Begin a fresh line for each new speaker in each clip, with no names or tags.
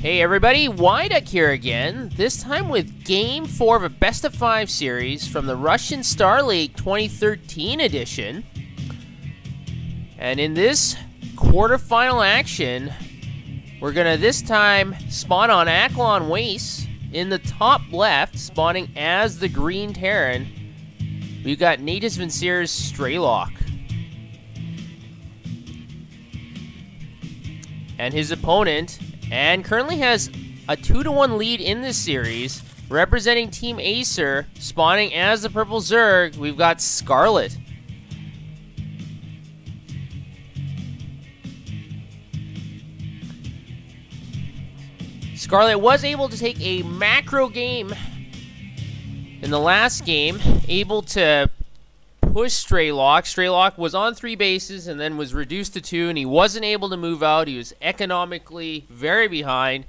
Hey everybody, Wyduck here again, this time with Game 4 of a Best of 5 series from the Russian Star League 2013 edition. And in this quarterfinal action, we're gonna this time spawn on Aklon Waste in the top left, spawning as the Green Terran. We've got Natus Vincier's Strelok. And his opponent, and currently has a 2-1 lead in this series, representing Team Acer, spawning as the purple Zerg, we've got Scarlett. Scarlett was able to take a macro game in the last game, able to push Strelok. Strelok was on 3 bases and then was reduced to 2, and he wasn't able to move out. He was economically very behind,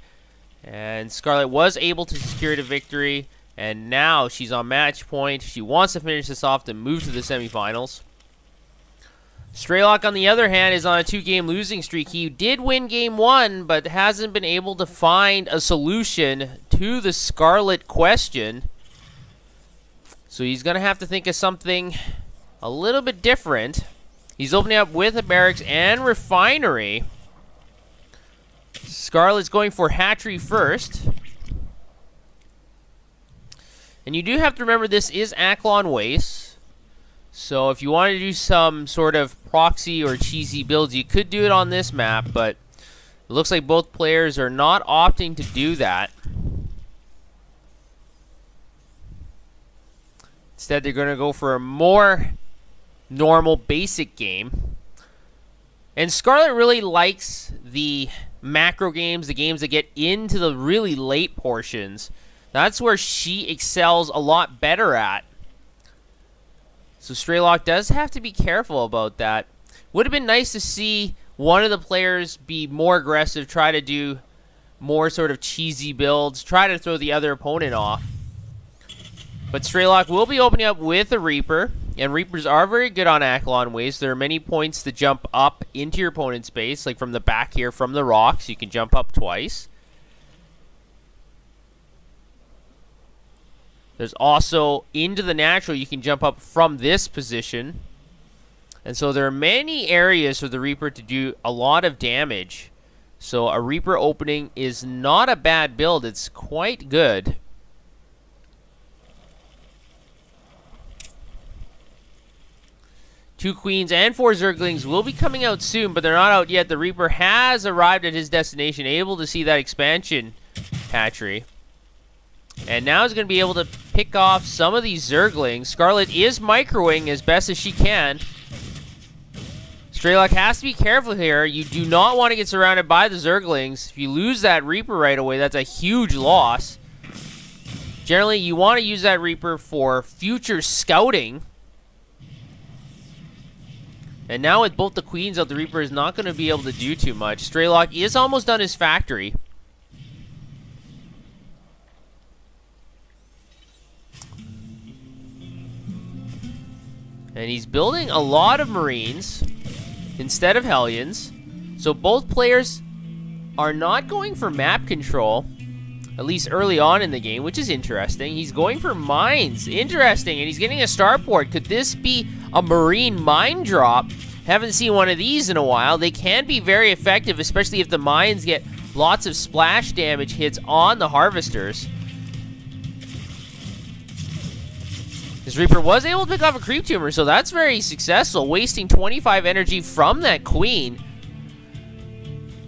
and Scarlett was able to secure the victory, and now she's on match point. She wants to finish this off to move to the semifinals. Strelok, on the other hand, is on a 2-game losing streak. He did win game 1, but hasn't been able to find a solution to the Scarlett question. So he's going to have to think of something a little bit different. He's opening up with a barracks and refinery. Scarlett's going for hatchery first. And you do have to remember this is Aklon Waste. So if you want to do some sort of proxy or cheesy builds, you could do it on this map, but it looks like both players are not opting to do that. Instead, they're going to go for a more normal basic game. And Scarlett really likes the macro games, the games that get into the really late portions. That's where she excels a lot better at. So Strelok does have to be careful about that. Would have been nice to see one of the players be more aggressive, try to do more sort of cheesy builds, try to throw the other opponent off. But Strelok will be opening up with a Reaper, and Reapers are very good on Aklon Waste. There are many points to jump up into your opponent's base, like from the back here from the rocks. You can jump up twice. There's also into the natural, you can jump up from this position. And so there are many areas for the Reaper to do a lot of damage. So a Reaper opening is not a bad build, it's quite good. Two Queens and 4 Zerglings will be coming out soon, but they're not out yet. The Reaper has arrived at his destination, able to see that expansion hatchery. And now he's going to be able to pick off some of these Zerglings. Scarlett is microwing as best as she can. Strelok has to be careful here. You do not want to get surrounded by the Zerglings. If you lose that Reaper right away, that's a huge loss. Generally, you want to use that Reaper for future scouting. And now with both the Queens out, the Reaper is not going to be able to do too much. Strelok is almost done his factory. And he's building a lot of Marines instead of Hellions. So both players are not going for map control, at least early on in the game, which is interesting. He's going for mines. Interesting. And he's getting a starport. Could this be a Marine mine drop? Haven't seen one of these in a while. They can be very effective, especially if the mines get lots of splash damage hits on the harvesters. This Reaper was able to pick off a creep tumor, so that's very successful, wasting 25 energy from that Queen.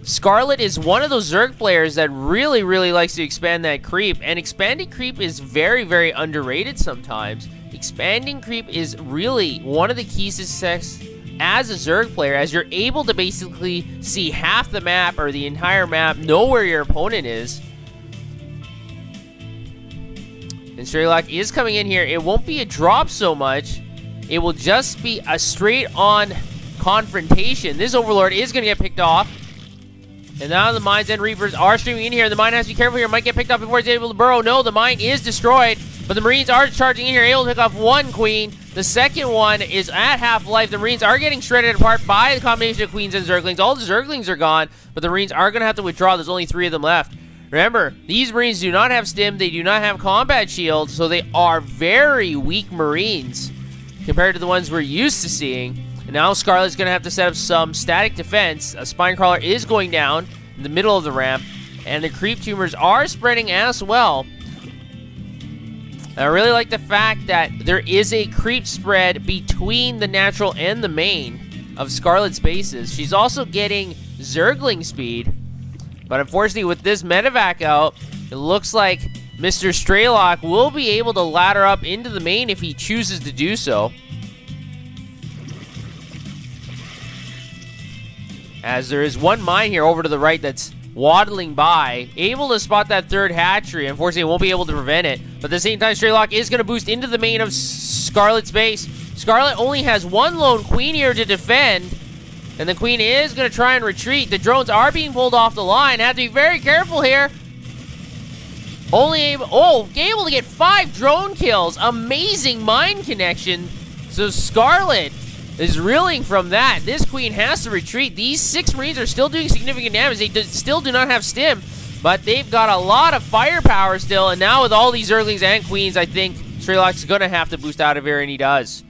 Scarlett is one of those Zerg players that really, really likes to expand that creep, and expanding creep is very, very underrated sometimes. Expanding creep is really one of the keys to success as a Zerg player, as you're able to basically see half the map or the entire map, know where your opponent is. And Strelok is coming in here. It won't be a drop so much. It will just be a straight-on confrontation. This Overlord is going to get picked off. And now the mines and Reapers are streaming in here. The mine has to be careful here. Might get picked off before he's able to burrow. No, the mine is destroyed. But the Marines are charging in here, able to pick off one Queen. The second one is at half-life. The Marines are getting shredded apart by the combination of Queens and Zerglings. All the Zerglings are gone, but the Marines are going to have to withdraw. There's only 3 of them left. Remember, these Marines do not have stim, they do not have combat shield, so they are very weak Marines compared to the ones we're used to seeing. And now Scarlett's going to have to set up some static defense. A spine crawler is going down in the middle of the ramp, and the creep tumors are spreading as well. I really like the fact that there is a creep spread between the natural and the main of Scarlett's bases. She's also getting Zergling speed, but unfortunately with this medevac out, it looks like Mr. Strelok will be able to ladder up into the main if he chooses to do so. As there is one mine here over to the right that's waddling by, able to spot that third hatchery. Unfortunately, won't be able to prevent it. But at the same time, Strelok is going to boost into the main of Scarlett's base. Scarlett only has one lone queen here to defend, and the queen is going to try and retreat. The drones are being pulled off the line. Have to be very careful here. Only able to get 5 drone kills. Amazing mine connection. So Scarlett is reeling from that. This queen has to retreat. These 6 Marines are still doing significant damage. They still do not have stim, but they've got a lot of firepower still. And now with all these Zerglings and queens, I think Strelok's going to have to boost out of here, and he does.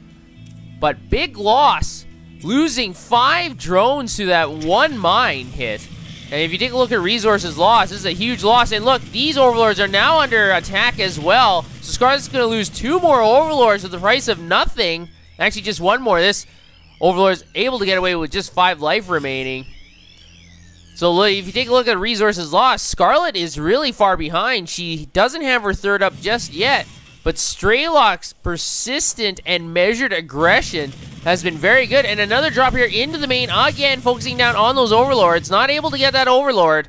But big loss, losing 5 drones to that one mine hit. And if you take a look at resources lost, this is a huge loss. And look, these Overlords are now under attack as well. So Scarlett's going to lose 2 more Overlords at the price of nothing. Actually, just 1 more. This Overlord is able to get away with just 5 life remaining. So look, if you take a look at resources lost, Scarlett is really far behind. She doesn't have her third up just yet. But Strelok's persistent and measured aggression has been very good. And another drop here into the main, again, focusing down on those Overlords. Not able to get that Overlord.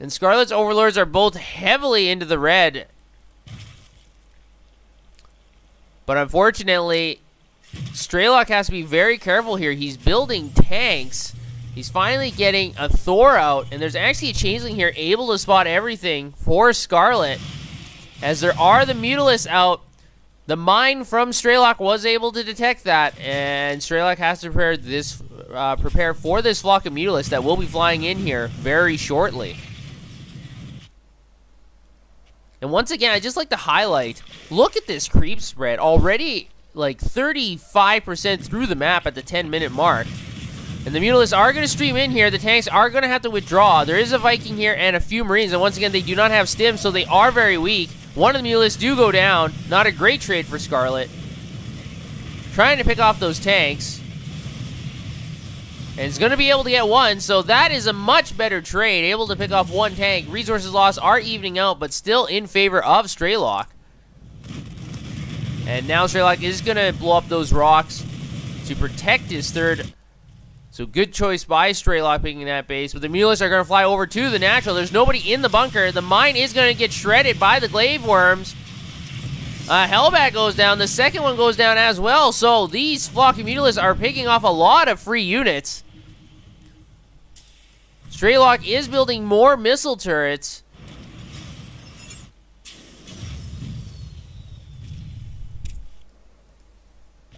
And Scarlett's Overlords are both heavily into the red. But unfortunately, Strelok has to be very careful here. He's building tanks. He's finally getting a Thor out. And there's actually a Changeling here able to spot everything for Scarlett. As there are the Mutalisks out. The mine from Strelok was able to detect that. And Strelok has to prepare for this flock of Mutalisks that will be flying in here very shortly. And once again, I just like to highlight, look at this creep spread. Already like 35% through the map at the 10-minute mark. And the Mutalisks are going to stream in here. The tanks are going to have to withdraw. There is a Viking here and a few Marines. And once again, they do not have stim, so they are very weak. One of the Mutalisks do go down. Not a great trade for Scarlett. Trying to pick off those tanks. And it's going to be able to get 1, so that is a much better trade. Able to pick off 1 tank. Resources lost are evening out, but still in favor of Strelok. And now Strelok is going to blow up those rocks to protect his third. So good choice by Strelok picking that base. But the Mutalisks are going to fly over to the natural. There's nobody in the bunker. The mine is going to get shredded by the glaive worms. Hellbat goes down. The second one goes down as well. So these flock of Mutalisks are picking off a lot of free units. Strelok is building more missile turrets.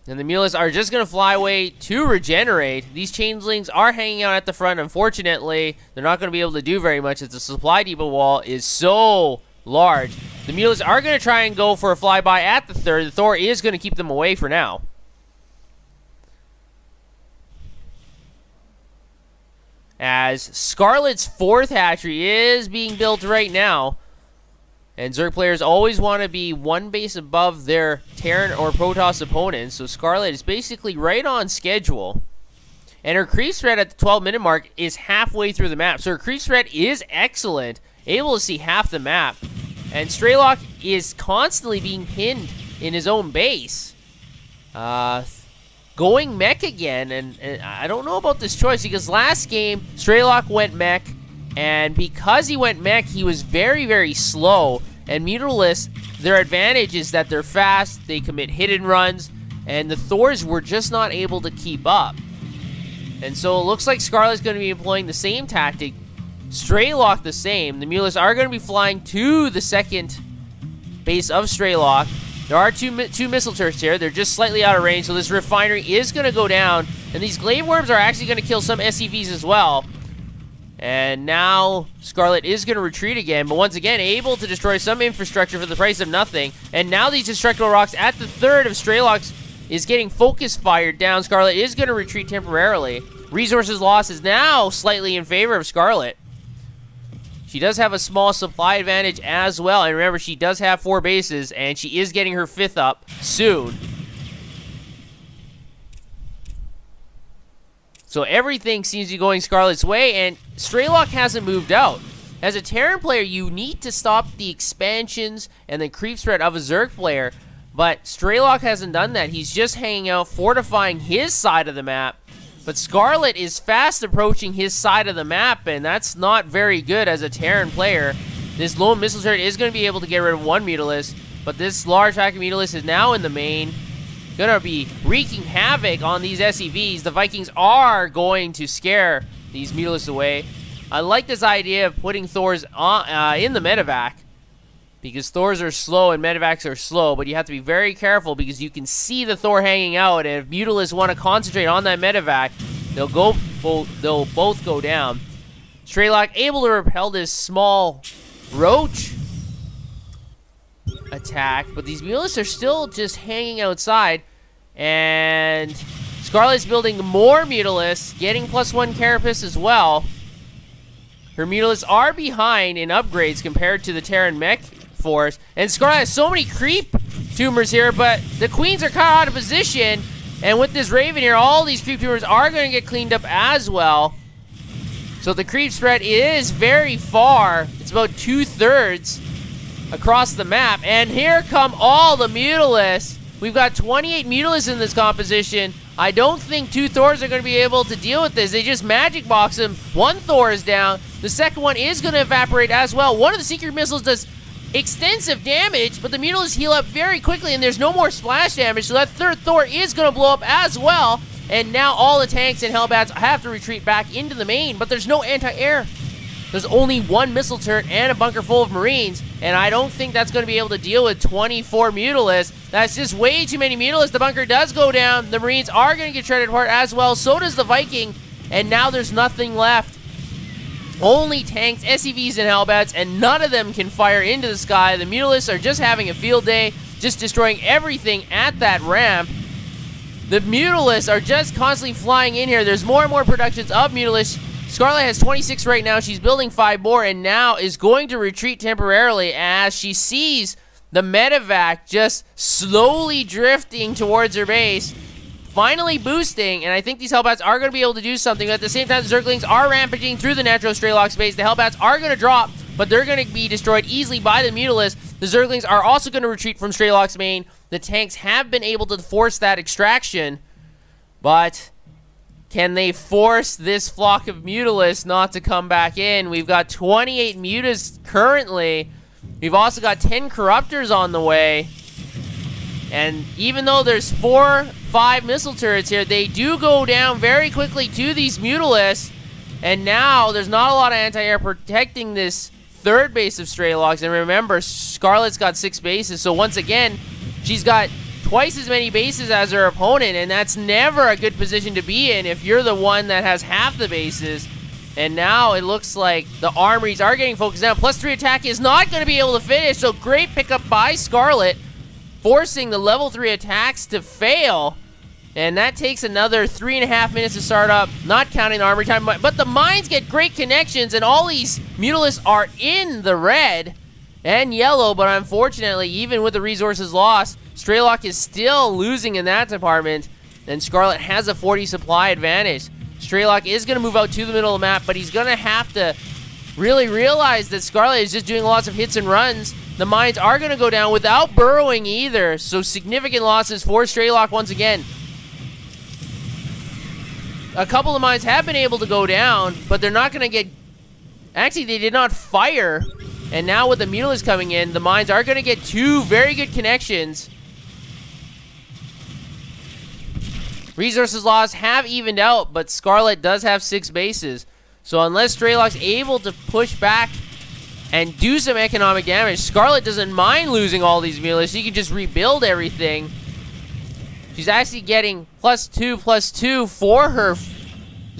And the Mutalisks are just going to fly away to regenerate. These Changelings are hanging out at the front. Unfortunately, they're not going to be able to do very much as the supply depot wall is so large. The Mutalisks are going to try and go for a flyby at the third. The Thor is going to keep them away for now. As Scarlett's 4th hatchery is being built right now. And Zerg players always want to be 1 base above their Terran or Protoss opponents. So Scarlett is basically right on schedule. And her creep spread at the 12-minute mark is halfway through the map. So her creep spread is excellent. Able to see half the map. And Strelok is constantly being pinned in his own base. Going mech again. And I don't know about this choice because last game, Strelok went mech. And because he went mech, he was very, very slow. And Mutalisks, their advantage is that they're fast, they commit hit-and runs, and the Thors were just not able to keep up. And so it looks like Scarlett's going to be employing the same tactic. Strelok the same. The Mutalisks are going to be flying to the second base of Strelok. There are two missile turrets here. They're just slightly out of range, so this refinery is going to go down. And these glaive worms are actually going to kill some SCVs as well. And now Scarlett is going to retreat again, but once again able to destroy some infrastructure for the price of nothing. And now these destructible rocks at the third of Strelok's is getting focus fired down. Scarlett is going to retreat temporarily. Resources lost is now slightly in favor of Scarlett. She does have a small supply advantage as well. And remember, she does have 4 bases, and she is getting her 5th up soon. So everything seems to be going Scarlett's way, and Strelok hasn't moved out. As a Terran player, you need to stop the expansions and the creep spread of a Zerg player, but Strelok hasn't done that. He's just hanging out, fortifying his side of the map, but Scarlett is fast approaching his side of the map, and that's not very good as a Terran player. This lone missile turret is going to be able to get rid of 1 Mutalisk, but this large pack of Mutalisk is now in the main. Gonna be wreaking havoc on these SCVs. The Vikings are going to scare these Mutalisks away. I like this idea of putting Thors in the medevac, because Thors are slow and medevacs are slow, but you have to be very careful because you can see the Thor hanging out, and if Mutalisks want to concentrate on that medevac, they'll both go down. Strelok able to repel this small roach attack, but these Mutalisks are still just hanging outside, and Scarlett's building more Mutalisks, getting +1 carapace as well. Her Mutalisks are behind in upgrades compared to the Terran mech force, and Scarlett has so many creep tumors here, but the queens are kind of out of position, and with this Raven here, all these creep tumors are going to get cleaned up as well. So the creep spread is very far. It's about 2/3 across the map, and here come all the Mutalisks. We've got 28 Mutalisks in this composition. I don't think 2 Thors are going to be able to deal with this. They just magic box him. 1 Thor is down. The second one is going to evaporate as well. One of the secret missiles does extensive damage, but the Mutalisks heal up very quickly, and there's no more splash damage, so that 3rd Thor is going to blow up as well. And now all the tanks and Hellbats have to retreat back into the main, but there's no anti-air. There's only 1 missile turret and a bunker full of Marines, and I don't think that's going to be able to deal with 24 Mutalisks. That's just way too many Mutalisks. The bunker does go down. The Marines are going to get shredded apart as well. So does the Viking, and now there's nothing left. Only tanks, SCVs, and Hellbats, and none of them can fire into the sky. The Mutalisks are just having a field day, just destroying everything at that ramp. The Mutalisks are just constantly flying in here. There's more and more productions of Mutalisks. Scarlett has 26 right now. She's building 5 more, and now is going to retreat temporarily as she sees the medevac just slowly drifting towards her base, finally boosting, and I think these Hellbats are going to be able to do something. But at the same time, the Zerglings are rampaging through the natural Strelok space. The Hellbats are going to drop, but they're going to be destroyed easily by the Mutalisks. The Zerglings are also going to retreat from Strelok's main. The tanks have been able to force that extraction, but can they force this flock of Mutalisks not to come back in? We've got 28 Mutas currently. We've also got 10 Corruptors on the way. And even though there's 4-5 missile turrets here, they do go down very quickly to these Mutalisks. And now there's not a lot of anti-air protecting this 3rd base of Strelok's. And remember, Scarlett's got 6 bases. So once again, she's got twice as many bases as her opponent, and that's never a good position to be in if you're the one that has half the bases. And now it looks like the armories are getting focused down. +3 attack is not going to be able to finish, so great pickup by Scarlett, forcing the level 3 attacks to fail. And that takes another 3.5 minutes to start up, not counting the armory time. But the mines get great connections, and all these Mutalisks are in the red and yellow, but unfortunately, even with the resources lost, Strelok is still losing in that department, and Scarlett has a 40 supply advantage. Strelok is going to move out to the middle of the map, but he's going to have to really realize that Scarlett is just doing lots of hits and runs. The mines are going to go down without burrowing either, so significant losses for Strelok once again. A couple of mines have been able to go down, but they're not going to get... Actually, they did not fire, and now with the Mutalisks coming in, the mines are going to get 2 very good connections. Resources lost have evened out, but Scarlett does have 6 bases. So unless Strelok's able to push back and do some economic damage, Scarlett doesn't mind losing all these Mutalisks. She can just rebuild everything. She's actually getting +2/+2 for her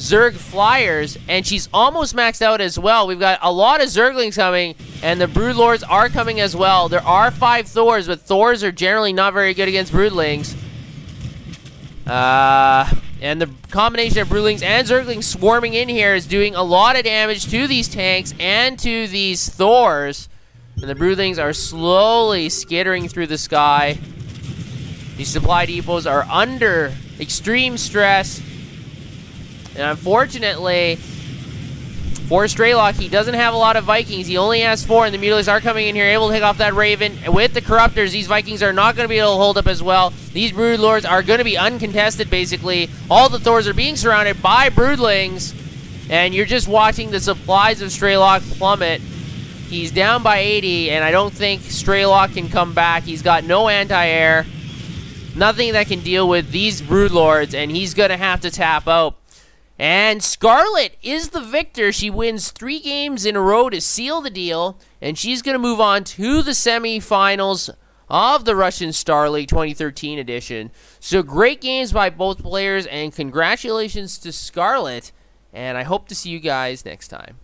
Zerg flyers, and she's almost maxed out as well. We've got a lot of Zerglings coming, and the Broodlords are coming as well. There are 5 Thors, but Thors are generally not very good against Broodlings. And the combination of Broodlings and Zerglings swarming in here is doing a lot of damage to these tanks and to these Thors. And the Broodlings are slowly skittering through the sky. These supply depots are under extreme stress. And unfortunately, for Strelok, he doesn't have a lot of Vikings. He only has 4, and the Mutilates are coming in here, able to take off that Raven. And with the Corruptors, these Vikings are not going to be able to hold up as well. These Broodlords are going to be uncontested, basically. All the Thors are being surrounded by Broodlings, and you're just watching the supplies of Strelok plummet. He's down by 80, and I don't think Strelok can come back. He's got no anti-air, nothing that can deal with these Broodlords, and he's going to have to tap out. And Scarlett is the victor. She wins 3 games in a row to seal the deal, and she's going to move on to the semifinals of the Russian Star League 2013 edition. So great games by both players, and congratulations to Scarlett, and I hope to see you guys next time.